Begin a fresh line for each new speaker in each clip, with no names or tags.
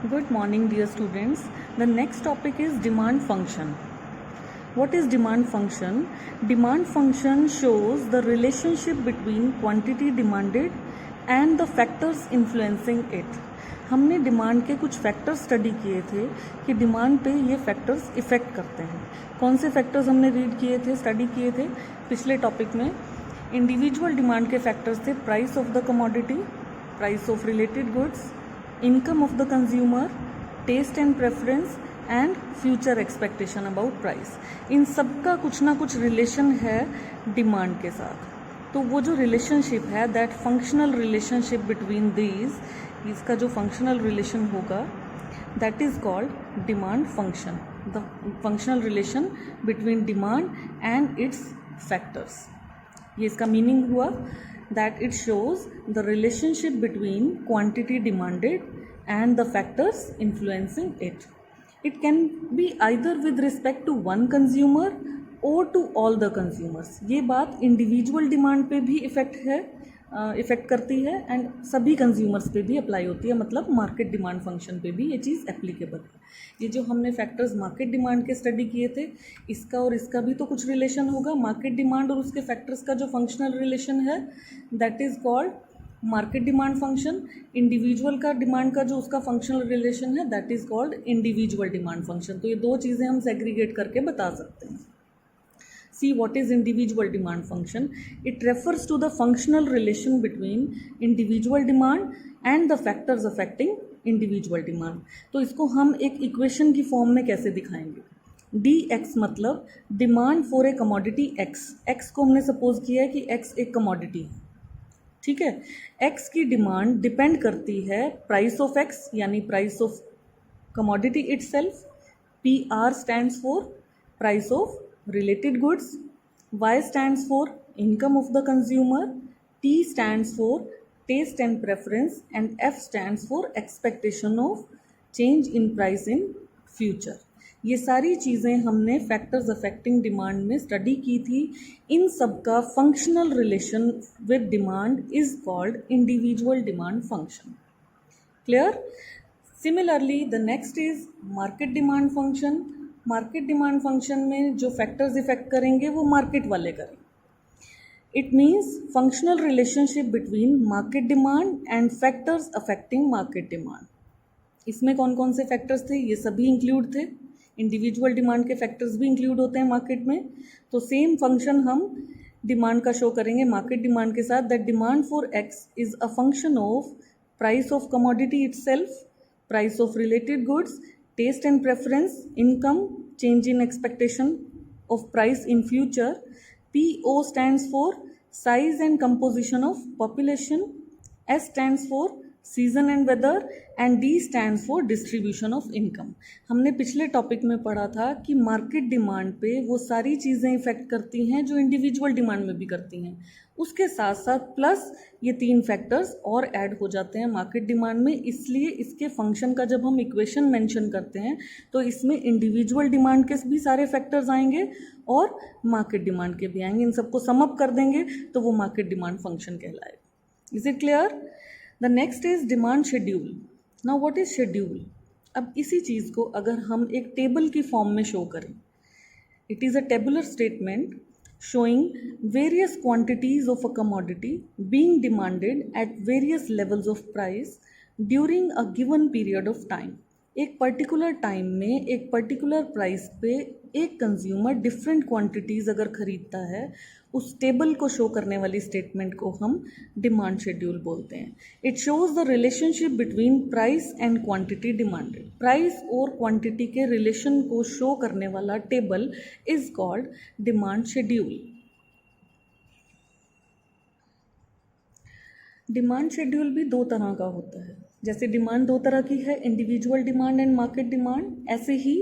Good morning, dear students. The next topic is demand function. What is demand function? Demand function shows the relationship between quantity demanded and the factors influencing it. हमने demand के कुछ factors study किए थे कि demand पे ये factors effect करते हैं. कौन से फैक्टर्स हमने रीड किए थे, स्टडी किए थे पिछले टॉपिक में? इंडिविजुअल डिमांड के फैक्टर्स थे price of the commodity, price of related goods, income of the consumer, taste and preference and future expectation about price. इन सब का कुछ ना कुछ रिलेशन है डिमांड के साथ. तो वो जो रिलेशनशिप है, that functional relationship between these, इसका जो फंक्शनल रिलेशन होगा that is called demand function. The functional relation between demand and it's factors. ये इसका मीनिंग हुआ that it shows the relationship between quantity demanded and the factors influencing it. It can be either with respect to one consumer or to all the consumers. ये बात individual demand पे भी effect करती है and सभी consumers पे भी apply होती है. मतलब मार्केट डिमांड फंक्शन पे भी ये चीज़ एप्लीकेबल है. ये जो हमने फैक्टर्स मार्केट डिमांड के स्टडी किए थे, इसका और इसका भी तो कुछ रिलेशन होगा. मार्केट डिमांड और उसके फैक्टर्स का जो फंक्शनल रिलेशन है that is called market demand function. Individual का डिमांड का जो उसका फंक्शनल रिलेशन है that is called individual demand function. तो ये दो चीज़ें हम सेग्रीगेट करके बता सकते हैं. See what is individual demand function. It refers to the functional relation between individual demand and the factors affecting individual demand. तो इसको हम एक इक्वेशन की फॉर्म में कैसे दिखाएंगे? dx मतलब demand for a commodity x. x को हमने सपोज किया है कि x एक कमोडिटी है, ठीक है. x की डिमांड डिपेंड करती है प्राइस ऑफ x यानी price of commodity itself. PR stands for price of related goods, Y stands for income of the consumer, T stands for taste and preference, and F stands for expectation of change in price in future. ये सारी चीज़ें हमने factors affecting demand में study की थी. इन सब का functional relation with demand is called individual demand function. Clear? Similarly the next is market demand function. Market demand function में जो फैक्टर्स इफेक्ट करेंगे वो मार्केट वाले करेंगे. It means functional relationship between market demand and factors affecting market demand. इसमें कौन कौन से फैक्टर्स थे? ये सभी इंक्लूड थे. इंडिविजुअल डिमांड के फैक्टर्स भी इंक्लूड होते हैं मार्केट में. तो सेम फंक्शन हम डिमांड का शो करेंगे मार्केट डिमांड के साथ. That demand for x is a function of price of commodity itself, price of related goods, taste and preference, income, change in expectation of price in future. PO stands for size and composition of population, S stands for season and weather, and D stands for distribution of income. हमने पिछले topic में पढ़ा था कि market demand पे वो सारी चीज़ें इफ़ेक्ट करती हैं जो इंडिविजुअल डिमांड में भी करती हैं. उसके साथ साथ प्लस ये तीन फैक्टर्स और ऐड हो जाते हैं मार्केट डिमांड में. इसलिए इसके फंक्शन का जब हम इक्वेशन मेंशन करते हैं तो इसमें इंडिविजुअल डिमांड के भी सारे फैक्टर्स आएंगे और मार्केट डिमांड के भी आएंगे. इन सबको सम अप कर देंगे तो वो मार्केट डिमांड फंक्शन कहलाएगा. Is it clear? The next is demand schedule. Now what is schedule? अब इसी चीज़ को अगर हम एक टेबल की फॉर्म में शो करें, it is a tabular statement showing various quantities of a commodity being demanded at various levels of price during a given period of time. एक पर्टिकुलर टाइम में एक पर्टिकुलर प्राइस पे एक consumer different quantities अगर ख़रीदता है, उस table को show करने वाली स्टेटमेंट को हम डिमांड शेड्यूल बोलते हैं. It shows the relationship between price and quantity demanded. Price और क्वांटिटी के रिलेशन को शो करने वाला table is called demand schedule. Demand schedule भी दो तरह का होता है. जैसे डिमांड दो तरह की है, individual demand and market demand, ऐसे ही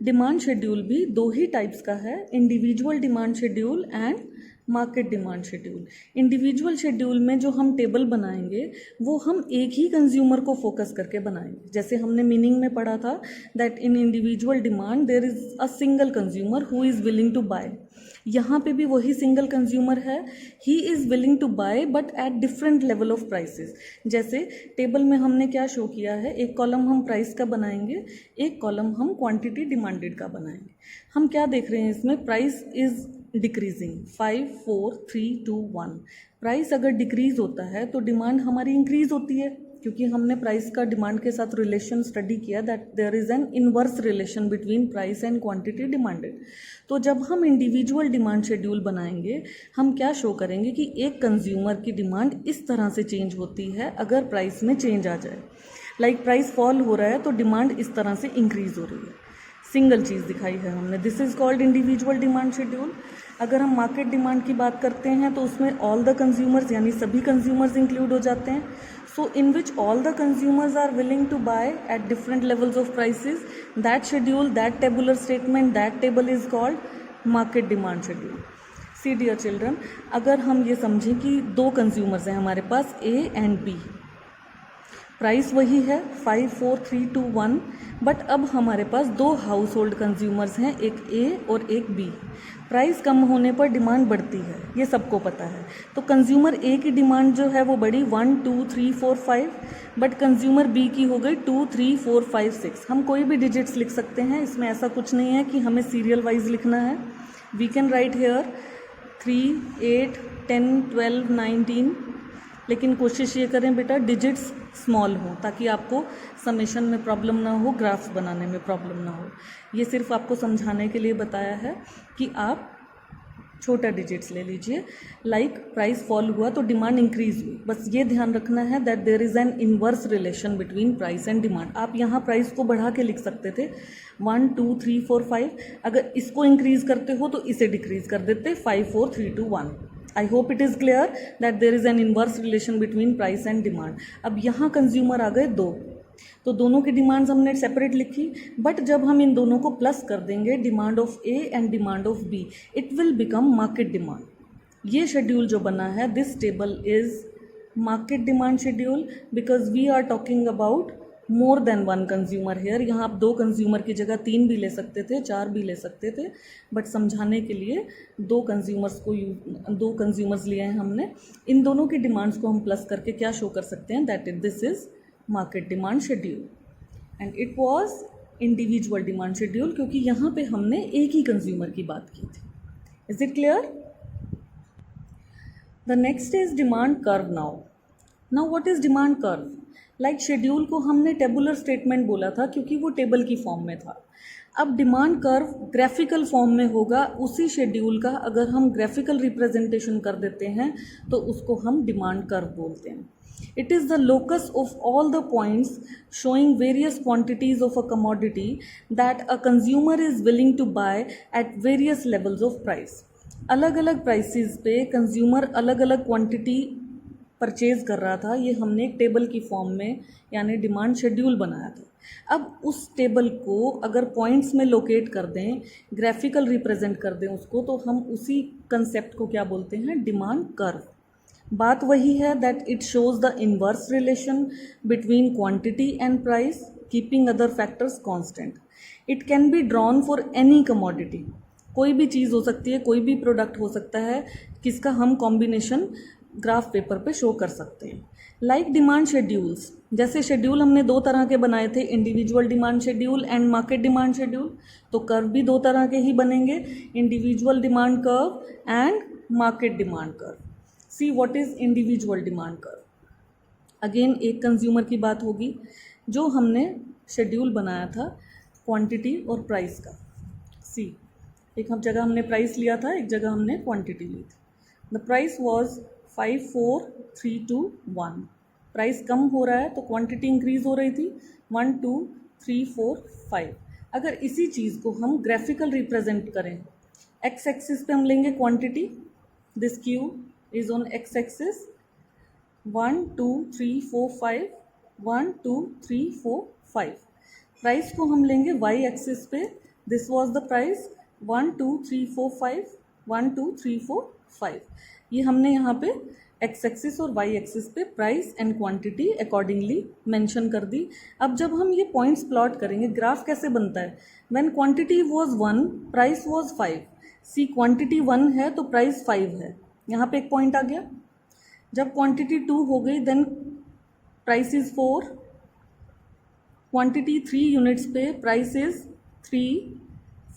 डिमांड शेड्यूल भी दो ही टाइप्स का है, individual demand schedule and market demand schedule. Individual schedule में जो हम टेबल बनाएंगे वो हम एक ही कंज्यूमर को फोकस करके बनाएंगे। जैसे हमने मीनिंग में पढ़ा था that in individual demand there is a single consumer who is willing to buy. यहाँ पे भी वही सिंगल कंज्यूमर है, he is willing to buy but at different level of prices. जैसे टेबल में हमने क्या शो किया है, एक कॉलम हम प्राइस का बनाएंगे, एक कॉलम हम क्वांटिटी डिमांडेड का बनाएंगे। हम क्या देख रहे हैं इसमें, प्राइस इज डिक्रीजिंग 5 4 3 2 1। प्राइस अगर डिक्रीज होता है तो डिमांड हमारी इंक्रीज होती है, क्योंकि हमने प्राइस का डिमांड के साथ रिलेशन स्टडी किया that there is an inverse relation between price and quantity demanded. तो जब हम इंडिविजुअल डिमांड शेड्यूल बनाएंगे हम क्या शो करेंगे कि एक कंज्यूमर की डिमांड इस तरह से चेंज होती है अगर प्राइस में चेंज आ जाए। लाइक प्राइस फॉल हो रहा है तो डिमांड इस तरह से इंक्रीज हो रही है, सिंगल चीज़ दिखाई है हमने। This is called individual demand schedule. अगर हम मार्केट डिमांड की बात करते हैं तो उसमें ऑल द कंज्यूमर्स यानी सभी कंज्यूमर्स इंक्लूड हो जाते हैं। So in which all the consumers are willing to buy at different levels of prices, that schedule, that tabular statement, that table is called market demand schedule. See dear children, अगर हम ये समझें कि दो consumers हैं हमारे पास A and B, price वही है 5 4 3 2 1, बट अब हमारे पास दो हाउस होल्ड कंज्यूमर्स हैं, एक ए और एक बी। प्राइस कम होने पर डिमांड बढ़ती है, ये सबको पता है। तो कंज्यूमर ए की डिमांड जो है वो बढ़ी 1 2 3 4 5, बट कंज्यूमर बी की हो गई 2 3 4 5 6। हम कोई भी डिजिट्स लिख सकते हैं, इसमें ऐसा कुछ नहीं है कि हमें सीरियल वाइज लिखना है। वी कैन राइट हेयर 3 8 10 12 19, लेकिन कोशिश ये करें बेटा डिजिट्स स्मॉल हो ताकि आपको समेशन में प्रॉब्लम ना हो, ग्राफ्स बनाने में प्रॉब्लम ना हो। ये सिर्फ आपको समझाने के लिए बताया है कि आप छोटा डिजिट्स ले लीजिए। लाइक प्राइस फॉल हुआ तो डिमांड इंक्रीज हुई, बस ये ध्यान रखना है that there is an inverse relation between price and demand. आप यहाँ प्राइस को बढ़ा के लिख सकते थे 1 2 3 4 5, अगर इसको इंक्रीज करते हो तो इसे डिक्रीज कर देते 5 4 3 2 1। I hope it is clear that there is an inverse relation between price and demand। अब यहाँ कंज्यूमर आ गए दो, तो दोनों की डिमांड्स हमने सेपरेट लिखी, बट जब हम इन दोनों को प्लस कर देंगे demand of A and demand of B, it will become market demand. ये शेड्यूल जो बना है, this table is market demand schedule because we are talking about more than one consumer here. यहाँ आप दो कंज्यूमर की जगह 3 भी ले सकते थे, 4 भी ले सकते थे, बट समझाने के लिए दो कंज्यूमर्स लिए हैं हमने। इन दोनों की डिमांड्स को हम प्लस करके क्या शो कर सकते हैं, that is this is market demand schedule and it was individual demand schedule, क्योंकि यहाँ पे हमने एक ही कंज्यूमर की बात की थी। Is it clear? The next is demand curve. Now what is demand curve? Like schedule को हमने टेबुलर स्टेटमेंट बोला था क्योंकि वो टेबल की फॉर्म में था। अब डिमांड कर्व ग्राफिकल फॉर्म में होगा उसी शेड्यूल का, अगर हम ग्राफिकल रिप्रेजेंटेशन कर देते हैं तो उसको हम डिमांड कर्व बोलते हैं। It is the locus of all the points showing various quantities of a commodity that a consumer is willing to buy at various levels of price। अलग अलग प्राइसेस पे कंज्यूमर अलग अलग क्वांटिटी परचेज कर रहा था, ये हमने एक टेबल की फॉर्म में यानी डिमांड शेड्यूल बनाया था। अब उस टेबल को अगर पॉइंट्स में लोकेट कर दें, ग्राफिकल रिप्रेजेंट कर दें उसको, तो हम उसी कंसेप्ट को क्या बोलते हैं, डिमांड कर्व। बात वही है that it shows the inverse relation between quantity and price keeping other factors constant. It can be drawn for any commodity, कोई भी चीज़ हो सकती है, कोई भी प्रोडक्ट हो सकता है, किसका हम कॉम्बिनेशन ग्राफ पेपर पे शो कर सकते हैं। लाइक डिमांड शेड्यूल्स, जैसे शेड्यूल हमने दो तरह के बनाए थे, individual demand schedule and market demand schedule, तो कर्व भी दो तरह के ही बनेंगे, individual demand curve and market demand curve. See what is individual demand curve. Again एक कंज्यूमर की बात होगी, जो हमने शेड्यूल बनाया था क्वांटिटी और प्राइस का। सी एक हम जगह हमने प्राइस लिया था, एक जगह हमने क्वांटिटी ली थी। The price was 5 4 3 2 1। प्राइस कम हो रहा है तो क्वांटिटी इंक्रीज हो रही थी 1 2 3 4 5। अगर इसी चीज़ को हम ग्राफिकल रिप्रेजेंट करें, एक्स एक्सिस पे हम लेंगे quantity, this Q is on x axis 1 2 3 4 5 1 2 3 4 5। Price को हम लेंगे वाई एक्सिस पे, दिस वॉज द प्राइस 1 2 3 4 5 1 2 3 4 5। ये हमने यहाँ पे एक्स एक्सिस और वाई एक्सिस पे price and quantity accordingly mention कर दी। अब जब हम ये पॉइंट्स प्लॉट करेंगे, ग्राफ कैसे बनता है? When quantity was 1 price was 5। See quantity 1 है तो प्राइस 5 है, यहाँ पे एक पॉइंट आ गया। जब क्वांटिटी 2 हो गई then price is 4, quantity 3 units पे प्राइस इज 3,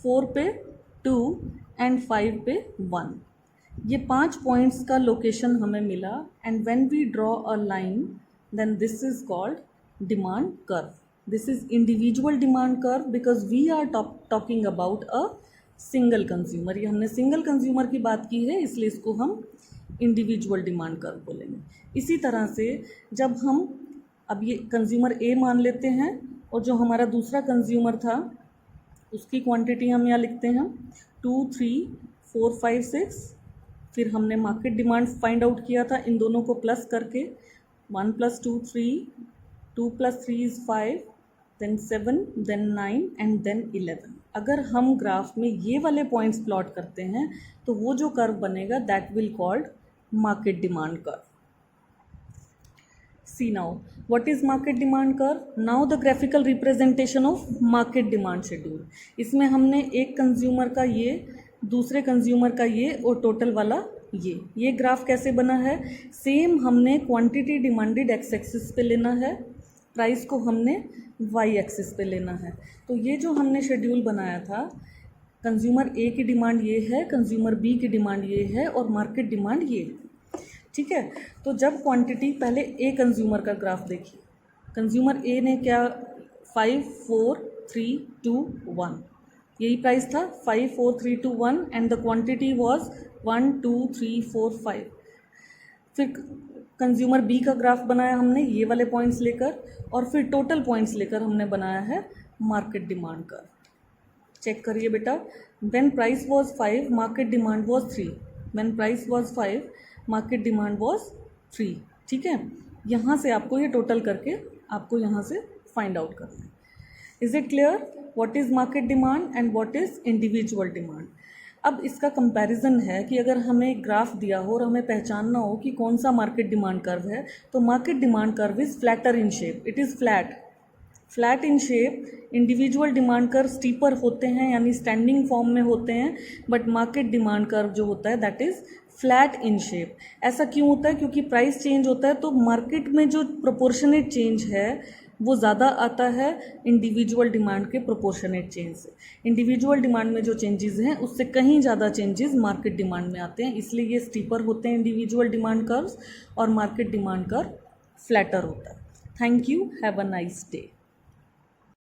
4 पे 2 एंड 5 पे 1। ये 5 पॉइंट्स का लोकेशन हमें मिला and when we draw a line then this is called demand curve. This is individual demand curve because we are talking about a single consumer. ये हमने single consumer की बात की है इसलिए इसको हम इंडिविजुअल डिमांड कर्व बोलेंगे। इसी तरह से जब हम अब ये कंज्यूमर ए मान लेते हैं और जो हमारा दूसरा कंज्यूमर था उसकी क्वांटिटी हम यहाँ लिखते हैं 2, 3, 4, 5, 6। फिर हमने मार्केट डिमांड फाइंड आउट किया था इन दोनों को प्लस करके 1 + 2 3, 2 + 3 is 5, then 7, then 9 and then 11। अगर हम ग्राफ में ये वाले पॉइंट्स प्लॉट करते हैं तो वो जो कर्व बनेगा that will called market demand curve. See now, what is market demand curve? Now the graphical representation of market demand schedule। इसमें हमने एक कंज्यूमर का ये, दूसरे कंज्यूमर का ये और टोटल वाला ये ग्राफ कैसे बना है? सेम हमने क्वांटिटी डिमांडेड एक्स एक्सिस पे लेना है, प्राइस को हमने वाई एक्सिस पे लेना है। तो ये जो हमने शेड्यूल बनाया था, कंज्यूमर ए की डिमांड ये है, कंज्यूमर बी की डिमांड ये है और मार्केट डिमांड ये है। ठीक है, तो जब क्वांटिटी, पहले ए कंज्यूमर का ग्राफ देखिए। कंज्यूमर ए ने क्या 5, 4, 3, 2, 1 यही प्राइस था 5, 4, 3, 2, 1 एंड द क्वांटिटी वाज 1, 2, 3, 4, 5। फिर कंज्यूमर बी का ग्राफ बनाया हमने ये वाले पॉइंट्स लेकर और फिर टोटल पॉइंट्स लेकर हमने बनाया है मार्केट डिमांड कर्व। चेक करिए बेटा, when price was 5 market demand was 3, when price was 5 market demand was 3। ठीक है, यहाँ से आपको ये टोटल करके आपको यहाँ से फाइंड आउट करना है। Is it clear what is market demand and what is individual demand? अब इसका कंपैरिजन है कि अगर हमें एक ग्राफ दिया हो और हमें पहचानना हो कि कौन सा मार्केट डिमांड कर्व है, तो market demand curve is flatter in shape, it is flat in shape. Individual demand curve steeper होते हैं यानी स्टैंडिंग फॉर्म में होते हैं, बट मार्केट डिमांड कर्व जो होता है that is flat in shape. ऐसा क्यों होता है? क्योंकि प्राइस चेंज होता है तो मार्केट में जो प्रोपोर्शनेट चेंज है वो ज़्यादा आता है इंडिविजुअल डिमांड के प्रोपोर्शनेट चेंज से। इंडिविजुअल डिमांड में जो चेंजेस हैं उससे कहीं ज़्यादा चेंजेस मार्केट डिमांड में आते हैं, इसलिए ये स्टीपर होते हैं इंडिविजुअल डिमांड कर्व्स और मार्केट डिमांड कर्व फ्लैटर होता है। Thank you, have a nice day.